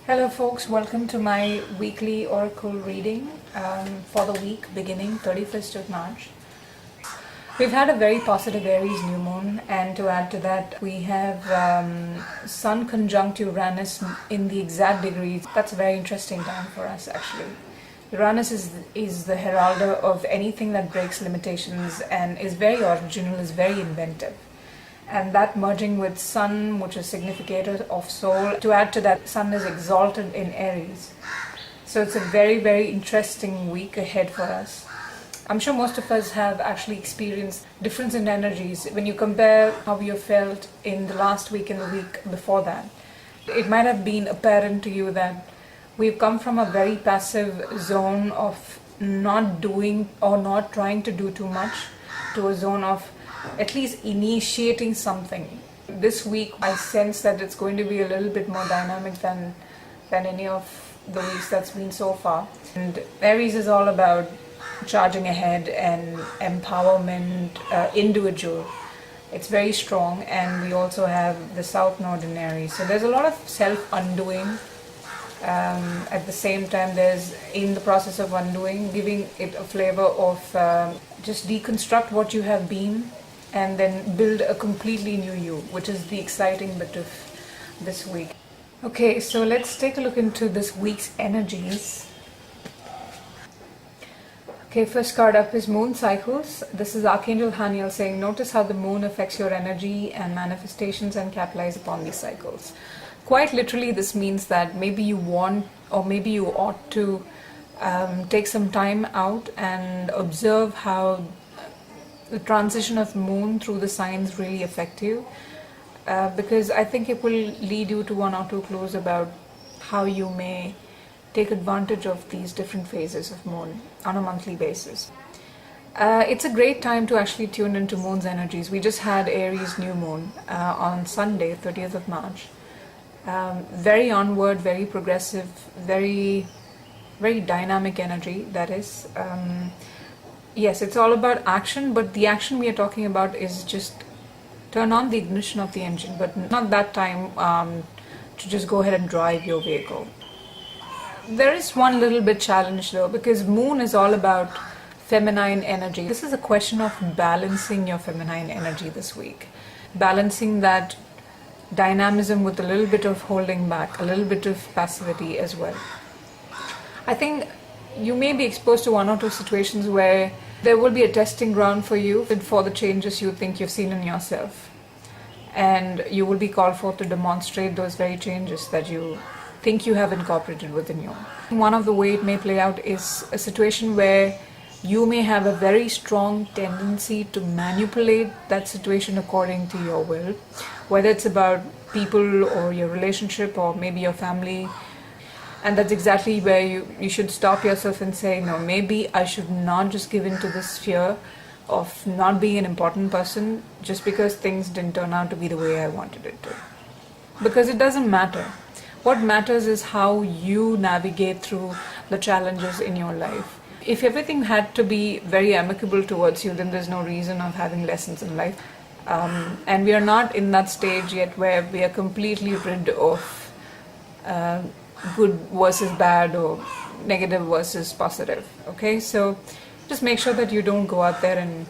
Hello, folks. Welcome to my weekly oracle reading for the week beginning 31st of March. We've had a very positive Aries new moon, and to add to that, we have Sun conjunct Uranus in the exact degrees. That's a very interesting time for us, actually. Uranus is the heralder of anything that breaks limitations and is very original, is very inventive. And that merging with Sun, which is significator of soul, to add to that, Sun is exalted in Aries. So it's a very, very interesting week ahead for us. I'm sure most of us have actually experienced difference in energies when you compare how you felt in the last week and the week before that. It might have been apparent to you that we've come from a very passive zone of not doing or not trying to do too much to a zone of at least initiating something. This week I sense that it's going to be a little bit more dynamic than any of the weeks that's been so far. And Aries is all about charging ahead and empowerment, individual. It's very strong, and we also have the South Node in Aries. So there's a lot of self-undoing. At the same time, there's in the process of undoing, giving it a flavor of just deconstruct what you have been and then build a completely new you, which is the exciting bit of this week. Okay, so let's take a look into this week's energies. Okay, first card up is Moon Cycles. This is Archangel Haniel saying, notice how the moon affects your energy and manifestations and capitalize upon these cycles. Quite literally, this means that maybe you want or maybe you ought to take some time out and observe how the transition of moon through the signs really affect you, because I think it will lead you to one or two clues about how you may take advantage of these different phases of moon on a monthly basis. It's a great time to actually tune into moon's energies. We just had Aries new moon on Sunday, 30th of March. Very onward, very progressive, very dynamic energy, that is. Yes, it's all about action, but the action we are talking about is just turn on the ignition of the engine, but not that time to just go ahead and drive your vehicle. There is one little bit challenge though, because moon is all about feminine energy. This is a question of balancing your feminine energy this week. Balancing that dynamism with a little bit of holding back, a little bit of passivity as well. I think you may be exposed to one or two situations where there will be a testing ground for you for the changes you think you've seen in yourself. And you will be called for to demonstrate those very changes that you think you have incorporated within you. One of the way it may play out is a situation where you may have a very strong tendency to manipulate that situation according to your will, whether it's about people or your relationship or maybe your family. And that's exactly where you should stop yourself and say, no, maybe I should not just give in to this fear of not being an important person just because things didn't turn out to be the way I wanted it to. Because it doesn't matter. What matters is how you navigate through the challenges in your life. If everything had to be very amicable towards you, then there's no reason of having lessons in life. And we are not in that stage yet where we are completely rid of good versus bad or negative versus positive. Okay, so just make sure that you don't go out there and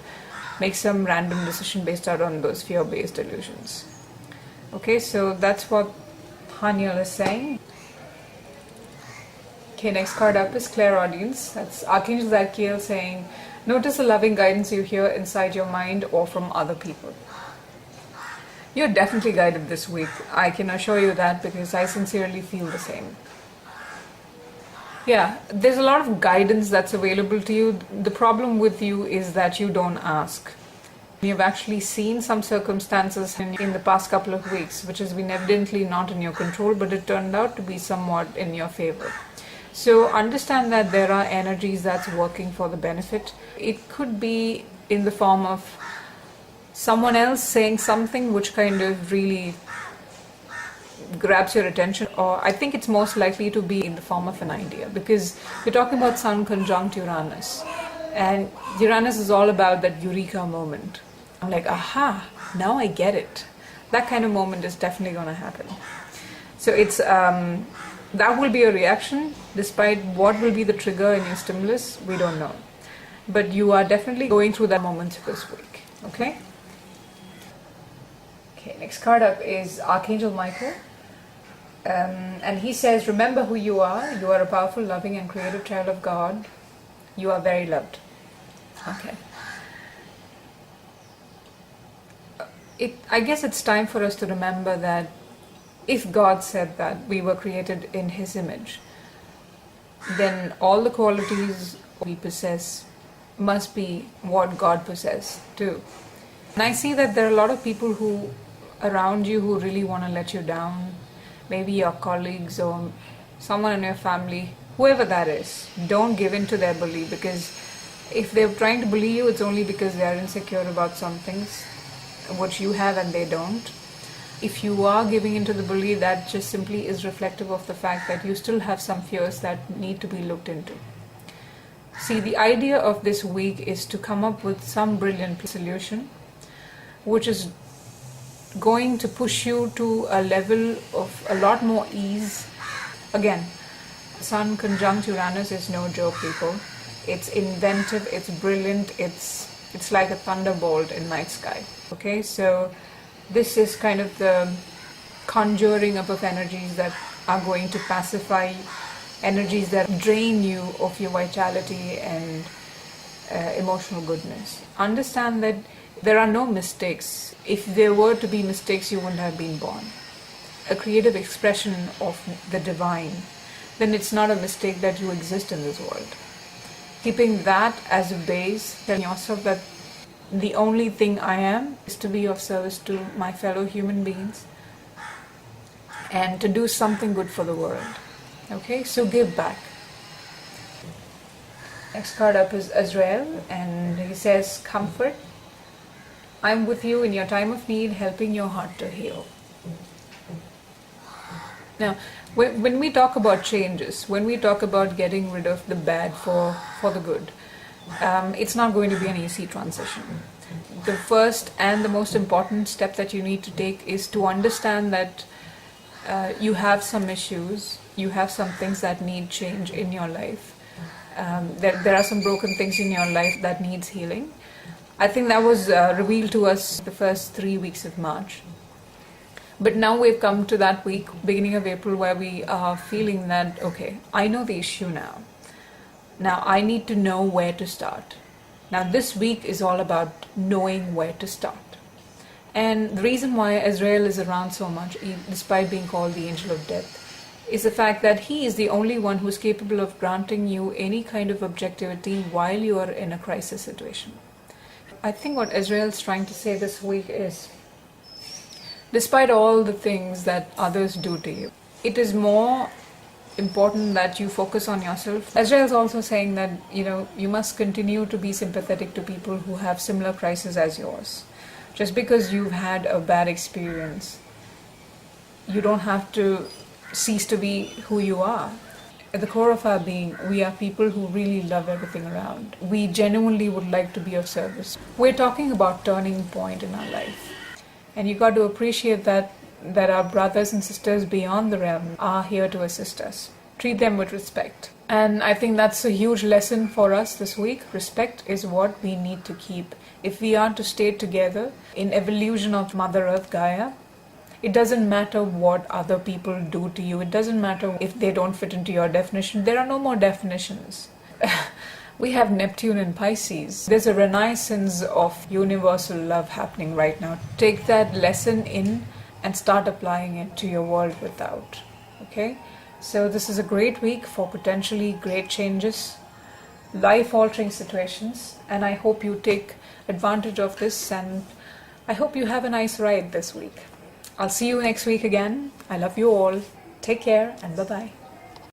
make some random decision based out on those fear-based illusions. Okay, so that's what Haniel is saying. Okay, next card up is Clairaudience. That's Archangel Zadkiel saying, notice the loving guidance you hear inside your mind or from other people. You're definitely guided this week. I can assure you that because I sincerely feel the same. Yeah, there's a lot of guidance that's available to you. The problem with you is that you don't ask. You've actually seen some circumstances in the past couple of weeks, which has been evidently not in your control, but it turned out to be somewhat in your favor. So understand that there are energies that's working for the benefit. It could be in the form of someone else saying something which kind of really grabs your attention, or I think it's most likely to be in the form of an idea, because we're talking about Sun conjunct Uranus, and Uranus is all about that eureka moment. I'm like, aha, now I get it. That kind of moment is definitely going to happen. So it's that will be a reaction. Despite what will be the trigger in your stimulus, we don't know. But you are definitely going through that moment this week. Okay? Okay, next card up is Archangel Michael. And he says, remember who you are. You are a powerful, loving, and creative child of God. You are very loved. Okay. I guess it's time for us to remember that if God said that we were created in His image, then all the qualities we possess must be what God possessed too. And I see that there are a lot of people who around you who really want to let you down. Maybe your colleagues or someone in your family, whoever that is. Don't give in to their bully, because if they're trying to bully you, it's only because they are insecure about some things which you have and they don't. If you are giving into the bully, that just simply is reflective of the fact that you still have some fears that need to be looked into. See, the idea of this week is to come up with some brilliant solution which is going to push you to a level of a lot more ease. Again, Sun conjunct Uranus is no joke, people. It's inventive, it's brilliant, it's like a thunderbolt in night sky. Okay, so this is kind of the conjuring up of energies that are going to pacify energies that drain you of your vitality and emotional goodness. Understand that there are no mistakes. If there were to be mistakes, you wouldn't have been born. A creative expression of the divine, then it's not a mistake that you exist in this world. Keeping that as a base, telling yourself that the only thing I am is to be of service to my fellow human beings and to do something good for the world. Okay, so give back. Next card up is Azrael, and he says, comfort. I'm with you in your time of need, helping your heart to heal. Now, when we talk about changes, when we talk about getting rid of the bad for the good, it's not going to be an easy transition. The first and the most important step that you need to take is to understand that you have some issues, you have some things that need change in your life. There are some broken things in your life that needs healing. I think that was revealed to us the first 3 weeks of March. But now we've come to that week, beginning of April, where we are feeling that, okay, I know the issue now. Now I need to know where to start. Now this week is all about knowing where to start. And the reason why Azrael is around so much, despite being called the angel of death, is the fact that he is the only one who's capable of granting you any kind of objectivity while you are in a crisis situation. I think what Azrael is trying to say this week is, despite all the things that others do to you, it is more important that you focus on yourself. Azrael is also saying that, you must continue to be sympathetic to people who have similar crises as yours. Just because you've had a bad experience, you don't have to cease to be who you are. At the core of our being, we are people who really love everything around. We genuinely would like to be of service. We're talking about turning point in our life. And you got to appreciate that our brothers and sisters beyond the realm are here to assist us. Treat them with respect. And I think that's a huge lesson for us this week. Respect is what we need to keep. If we are to stay together in evolution of Mother Earth Gaia, it doesn't matter what other people do to you. It doesn't matter if they don't fit into your definition. There are no more definitions. We have Neptune in Pisces. There's a renaissance of universal love happening right now. Take that lesson in and start applying it to your world without. Okay? So this is a great week for potentially great changes, life-altering situations, and I hope you take advantage of this, and I hope you have a nice ride this week. I'll see you next week again. I love you all. Take care and bye-bye.